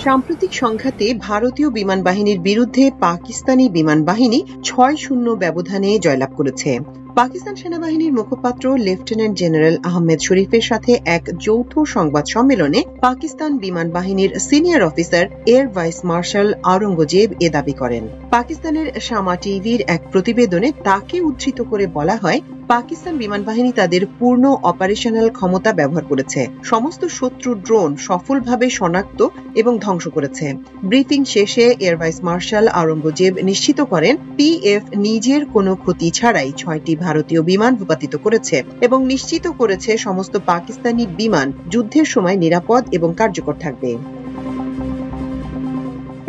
সাম্প্রতিক সংঘাতে ভারতীয় বিমান বাহিনীর বিরুদ্ধে পাকিস্তানি বিমান বাহিনী ৬-০ ব্যবধানে জয়লাভ করেছে। পাকিস্তান সেনাবাহিনীর মুখপাত্র লেফটেন্যান্ট জেনারেল আহমেদ শরীফের সাথে এক যৌথ সংবাদ সম্মেলনে পাকিস্তান বিমান বাহিনীর senior officer air vice marshal Aurangzeb এ দাবি করেন। পাকিস্তানের শামা টিভির এক প্রতিবেদনে তাকে উদ্ধৃত করে বলা হয়, পাকিস্তান বিমান বাহিনী তাদের পূর্ণ অপারেশনাল ক্ষমতা ব্যবহার করেছে, সমস্ত শত্রু ড্রোন সফলভাবে শনাক্ত এবং ধ্বংস করেছে। ব্রিফিং শেষে এয়ার ভাইস মার্শাল আওরঙ্গজেব নিশ্চিত করেন, পিএফ নিজের কোনো ক্ষতি ছাড়াই ৬টি ভারতীয় বিমান ভূপাতিত করেছে এবং নিশ্চিত করেছে সমস্ত পাকিস্তানি বিমান যুদ্ধের সময় নিরাপদ এবং কার্যকর থাকবে।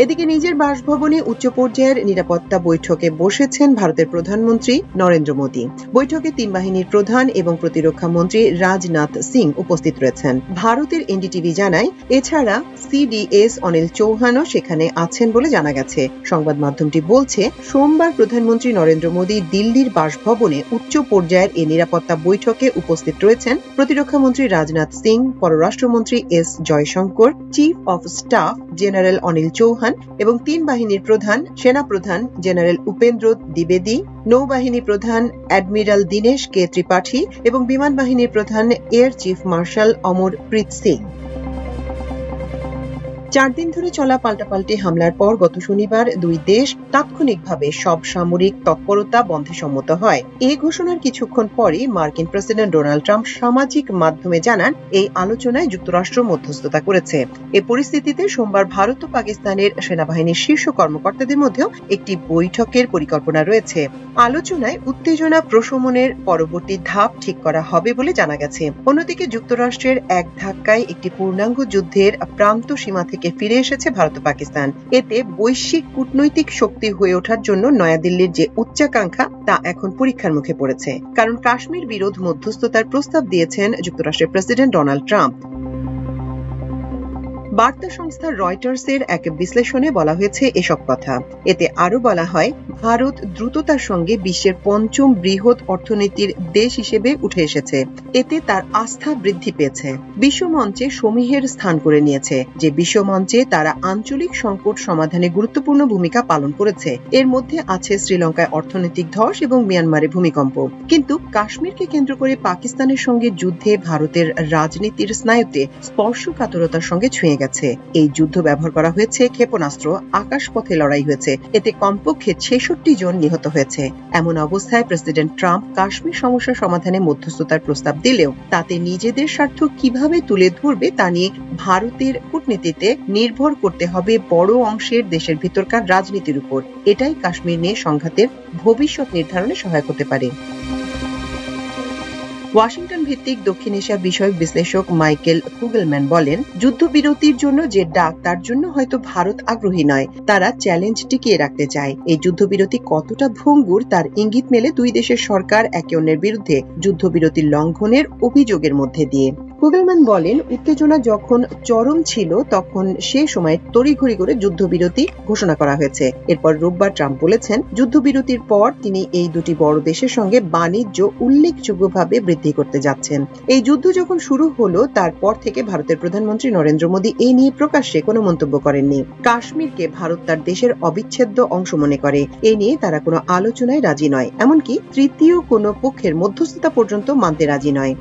এদিকে নিজের বাসভবনে উচ্চ পর্যায়ের নিরাপত্তা বৈঠকে বসেছেন ভারতের প্রধানমন্ত্রী নরেন্দ্র মোদী। বৈঠকে ৩ বাহিনীর প্রধান এবং প্রতিরক্ষা মন্ত্রী রাজনাথ সিং উপস্থিত রয়েছেন। ভারতের এনডিটিভি জানায়, এছাড়া সিডিএস অনিল চৌহানও সেখানে আছেন বলে জানা গেছে। সংবাদ মাধ্যমটি বলছে, সোমবার প্রধানমন্ত্রী নরেন্দ্র মোদী দিল্লির বাসভবনে উচ্চ পর্যায়ের এই নিরাপত্তা বৈঠকে উপস্থিত রয়েছেন প্রতিরক্ষা মন্ত্রী রাজনাথ সিং, পররাষ্ট্রমন্ত্রী S Jaishankar, chief of staff general Anil Chauhan এবং ৩ বাহিনীর প্রধান সেনাপ্রধান জেনারেল উপেন্দ্র দ্বিবেদী, নৌবাহিনী প্রধান অ্যাডমিরাল দীনেশ কে ত্রিপাঠী এবং বিমান বাহিনীর প্রধান air chief marshal Amarpreet Singh. ৪ দিন ধরে চলা পাল্টাপাল্টি হামলার পর গত শনিবার দুই দেশ তাৎক্ষণিকভাবে সব সামরিক তৎপরতা বন্ধে সম্মত হয়। এই ঘোষণার কিছুক্ষণ পরই মার্কিন প্রেসিডেন্ট ডোনাল্ড ট্রাম্প সামাজিক মাধ্যমে জানান, এই আলোচনায় যুক্তরাষ্ট্র মধ্যস্থতা করেছে। এ পরিস্থিতিতে সোমবার ভারত ও পাকিস্তানের সেনাবাহিনীর শীর্ষ কর্মকর্তাদের মধ্যেও একটি বৈঠকের পরিকল্পনা রয়েছে। আলোচনায় উত্তেজনা প্রশমনের পরবর্তী ধাপ ঠিক করা হবে বলে জানা গেছে। অন্যদিকে যুক্তরাষ্ট্রের এক ধাক্কায় একটি পূর্ণাঙ্গ যুদ্ধের প্রান্ত সীমা থেকে ফিরে এসেছে ভারত ও পাকিস্তান। এতে বৈশ্বিক কূটনৈতিক শক্তি হয়ে ওঠার জন্য নয়াদিল্লির যে উচ্চাকাঙ্ক্ষা তা এখন পরীক্ষার মুখে পড়েছে, কারণ কাশ্মীর বিরোধ মধ্যস্থতার প্রস্তাব দিয়েছেন যুক্তরাষ্ট্রের প্রেসিডেন্ট ডোনাল্ড ট্রাম্প। বার্তা সংস্থা রয়টার্সের এক বিশ্লেষণে বলা হয়েছে এসব কথা। এতে আরো বলা হয়, ভারত দ্রুততার সঙ্গে বিশ্বের ৫ম বৃহৎ অর্থনীতির দেশ হিসেবে উঠে এসেছে। এতে তার আস্থা বৃদ্ধি পেয়েছে, বিশ্বমঞ্চে সমীহের স্থান করে নিয়েছে। যে বিশ্বমঞ্চে তারা আঞ্চলিক সংকট সমাধানে গুরুত্বপূর্ণ ভূমিকা পালন করেছে। এর মধ্যে আছে শ্রীলঙ্কায় অর্থনৈতিক ধস এবং মিয়ানমারে ভূমিকম্প। কিন্তু কাশ্মীরকে কেন্দ্র করে পাকিস্তানের সঙ্গে যুদ্ধে ভারতের রাজনীতির স্নায়ুতে স্পর্শকাতরতার সঙ্গে ছুঁয়ে গেছে। এই যুদ্ধ ব্যবহার করা হয়েছে ক্ষেপণাস্ত্র, আকাশপথে লড়াই হয়েছে, এতে কমপক্ষে ৬৬ জন নিহত হয়েছে। এমন অবস্থায় প্রেসিডেন্ট ট্রাম্প কাশ্মীর সমস্যা সমাধানে মধ্যস্থতার প্রস্তাব দিলেও তাতে নিজেদের স্বার্থ কিভাবে তুলে ধরবে তা নিয়ে ভারতের কূটনীতিতে নির্ভর করতে হবে বড় অংশের দেশের ভিতরকার রাজনীতির উপর। এটাই কাশ্মীর নিয়ে সংঘাতের ভবিষ্যৎ নির্ধারণে সহায়ক হতে পারে। ওয়াশিংটন ভিত্তিক দক্ষিণ এশিয়া বিষয়ক বিশ্লেষক মাইকেল কুগেলম্যান বলেন, যুদ্ধবিরতির জন্য যে ডাক তার জন্য হয়তো ভারত আগ্রহী নয়, তারা চ্যালেঞ্জ টিকিয়ে রাখতে চায়। এই যুদ্ধবিরতি কতটা ভঙ্গুর তার ইঙ্গিত মেলে দুই দেশের সরকার একে অন্যের বিরুদ্ধে যুদ্ধবিরতি লঙ্ঘনের অভিযোগের মধ্যে দিয়ে। কুগেলম্যান বলেন, উত্তেজনা যখন চরম ছিল তখন সে সময় তড়িঘড়ি করে যুদ্ধবিরতি ঘোষণা করা হয়েছে। এরপর রোববার ট্রাম্প বলেছেন, যুদ্ধবিরতির পর তিনি এই দুটি বড় দেশের সঙ্গে বাণিজ্য উল্লেখযোগ্যভাবে বৃদ্ধি করতে যাচ্ছেন। এই যুদ্ধ যখন শুরু হলো তারপর থেকে ভারতের প্রধানমন্ত্রী নরেন্দ্র মোদী এই নিয়ে প্রকাশ্যে কোনো মন্তব্য করেননি। কাশ্মীরকে ভারত তার দেশের অবিচ্ছেদ্য অংশ মনে করে। এই নিয়ে তারা কোনো আলোচনায় রাজি নয়, এমনকি তৃতীয় কোনো পক্ষের মধ্যস্থতা পর্যন্ত মানতে রাজি নয়।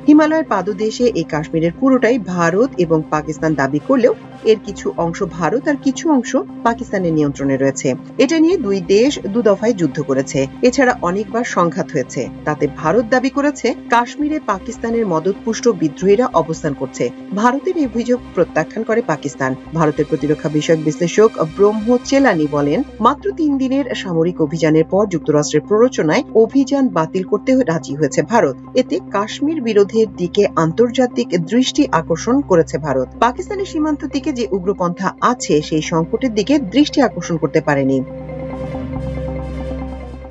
হিমালয়ের পাদদেশে এই কাশ্মীরের পুরোটাই ভারত এবং পাকিস্তান দাবি করলেও এর কিছু অংশ ভারত আর কিছু অংশ পাকিস্তানের নিয়ন্ত্রণে রয়েছে। এটা নিয়ে দুই দেশ দুদফায় যুদ্ধ করেছে। এছাড়া অনেকবার সংঘাত হয়েছে। তাতে ভারত দাবি করেছে কাশ্মীরে পাকিস্তানের মদতপুষ্ট বিদ্রোহীরা অবস্থান করছে। ভারতের এই অভিযোগ প্রত্যাখ্যান করে পাকিস্তান। ভারতের প্রতিরক্ষা বিষয়ক বিশ্লেষক ব্রহ্ম চেলানি বলেন, মাত্র ৩ দিনের সামরিক অভিযানের পর যুক্তরাষ্ট্রের প্ররোচনায় অভিযান বাতিল করতে রাজি হয়েছে ভারত। এতে কাশ্মীর বিরোধের দিকে আন্তর্জাতিক দৃষ্টি আকর্ষণ করেছে ভারত। পাকিস্তানের সীমান্ত দিকে যে উগ্রপন্থা আছে সেই সংকটের দিকে দৃষ্টি আকর্ষণ করতে পারেনি।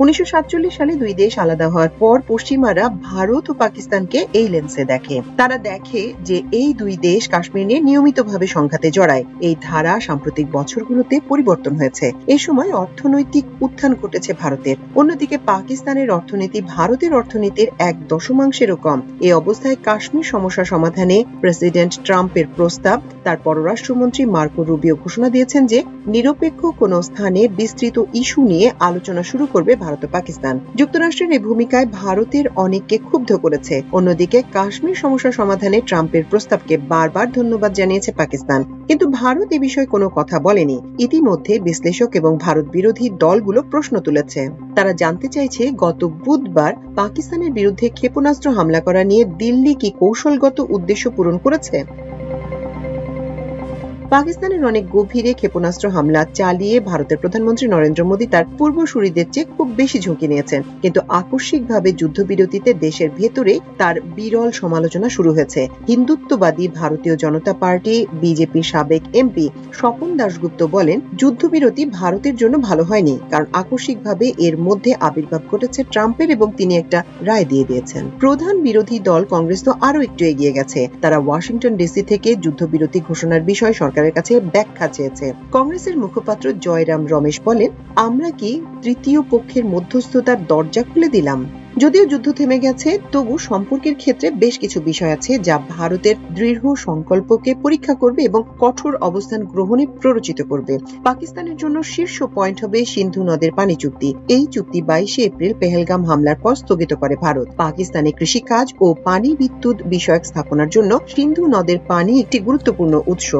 1947 সালে দুই দেশ আলাদা হওয়ার পর পশ্চিমারা ভারত ও পাকিস্তানকে এই লেন্সে দেখে। তারা দেখে যে এই দুই দেশ কাশ্মীর নিয়ে নিয়মিতভাবে সংঘাতে জড়ায়। এই ধারা সাম্প্রতিক বছরগুলোতে পরিবর্তন হয়েছে। এই সময় অর্থনৈতিক উত্থান ঘটেছে ভারতের। অন্যদিকে পাকিস্তানের অর্থনীতি ভারতের অর্থনীতির 1/10 কম। এই অবস্থায় কাশ্মীর সমস্যা সমাধানে প্রেসিডেন্ট ট্রাম্পের প্রস্তাব। তার পররাষ্ট্রমন্ত্রী মার্কো রুবিও ঘোষণা দিয়েছেন যে নিরপেক্ষ কোন স্থানে বিস্তৃত ইস্যু নিয়ে আলোচনা শুরু করবে ভারত ও পাকিস্তান। যুক্তরাষ্ট্রের এই ভূমিকায় ভারতের অনেককে ক্ষুব্ধ করেছে। অন্যদিকে কাশ্মীর সমস্যা সমাধানে ট্রাম্পের প্রস্তাবকে বারবার ধন্যবাদ জানিয়েছে পাকিস্তান, কিন্তু ভারত এ বিষয়ে কোনো কথা বলেনি। ইতিমধ্যে বিশ্লেষক এবং ভারত বিরোধী দলগুলো প্রশ্ন তুলেছে। তারা জানতে চাইছে গত বুধবার পাকিস্তানের বিরুদ্ধে ক্ষেপণাস্ত্র হামলা করা নিয়ে দিল্লি কি কৌশলগত উদ্দেশ্য পূরণ করেছে। পাকিস্তানের অনেক গভীরে ক্ষেপণাস্ত্র হামলা চালিয়ে ভারতের প্রধানমন্ত্রী নরেন্দ্র মোদী তার পূর্বসূরীদের চেয়ে খুব বেশি ঝুঁকি নিয়েছেন, কিন্তু আকস্মিকভাবে যুদ্ধবিরতিতে দেশের ভেতরে তার বিরল সমালোচনা শুরু হয়েছে। হিন্দুত্ববাদী ভারতীয় জনতা পার্টি বিজেপির সাবেক এমপি স্বপন দাশগুপ্ত বলেন, যুদ্ধবিরতি ভারতের জন্য ভালো হয়নি, কারণ আকস্মিকভাবে এর মধ্যে আবির্ভাব ঘটেছে ট্রাম্পের এবং তিনি একটা রায় দিয়ে দিয়েছেন। প্রধান বিরোধী দল কংগ্রেস তো আরো একটু এগিয়ে গেছে। তারা ওয়াশিংটন ডিসি থেকে যুদ্ধবিরতি ঘোষণার বিষয়ে সরকারের কাছে ব্যাখ্যা চেয়েছে। কংগ্রেসের মুখপাত্র জয়রাম রমেশ বলেন, আমরা কি তৃতীয় পক্ষের মধ্যস্থতার দরজা খুলে দিলাম? যদিও যুদ্ধ থেমে গেছে, তবু সম্পর্কের ক্ষেত্রে বেশ কিছু বিষয় আছে যা ভারতের দৃঢ় সংকল্পকে পরীক্ষা করবে এবং কঠোর অবস্থান গ্রহণে প্ররোচিত করবে। পাকিস্তানের জন্য শীর্ষ পয়েন্ট হবে সিন্ধু নদের পানি চুক্তি। এই চুক্তি 22 এপ্রিল পেহেলগাম হামলার পর স্থগিত করে ভারত। পাকিস্তানে কৃষিকাজ ও পানি বিদ্যুৎ বিষয়ক স্থাপনার জন্য সিন্ধু নদের পানি একটি গুরুত্বপূর্ণ উৎস।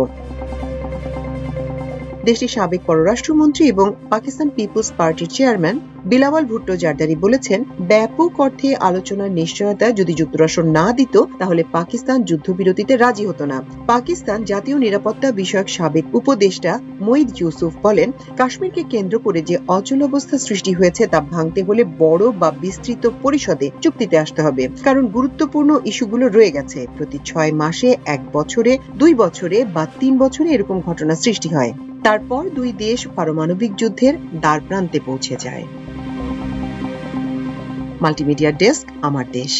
দেশটির সাবেক পররাষ্ট্রমন্ত্রী এবং পাকিস্তান পিপলস পার্টির চেয়ারম্যান বিলাওয়াল ভুট্টো জারদারি বলেছেন, ব্যাপক অর্থে আলোচনার নিশ্চয়তা যদি যুক্তরাষ্ট্র না দিত তাহলে পাকিস্তান যুদ্ধবিরতিতে রাজি হতো না। পাকিস্তান জাতীয় নিরাপত্তা বিষয়ক সাবেক উপদেষ্টা মঈদ ইউসুফ বলেন, কাশ্মীরকে কেন্দ্র করে যে অচল অবস্থা সৃষ্টি হয়েছে তা ভাঙতে হলে বড় বা বিস্তৃত পরিষদে চুক্তিতে আসতে হবে, কারণ গুরুত্বপূর্ণ ইস্যুগুলো রয়ে গেছে। প্রতি 6 মাসে, 1 বছরে, 2 বছরে বা 3 বছরে এরকম ঘটনা সৃষ্টি হয়। তারপর দুই দেশ পারমাণবিক যুদ্ধের দ্বারপ্রান্তে পৌঁছে যায়। মাল্টিমিডিয়া ডেস্ক, আমার দেশ।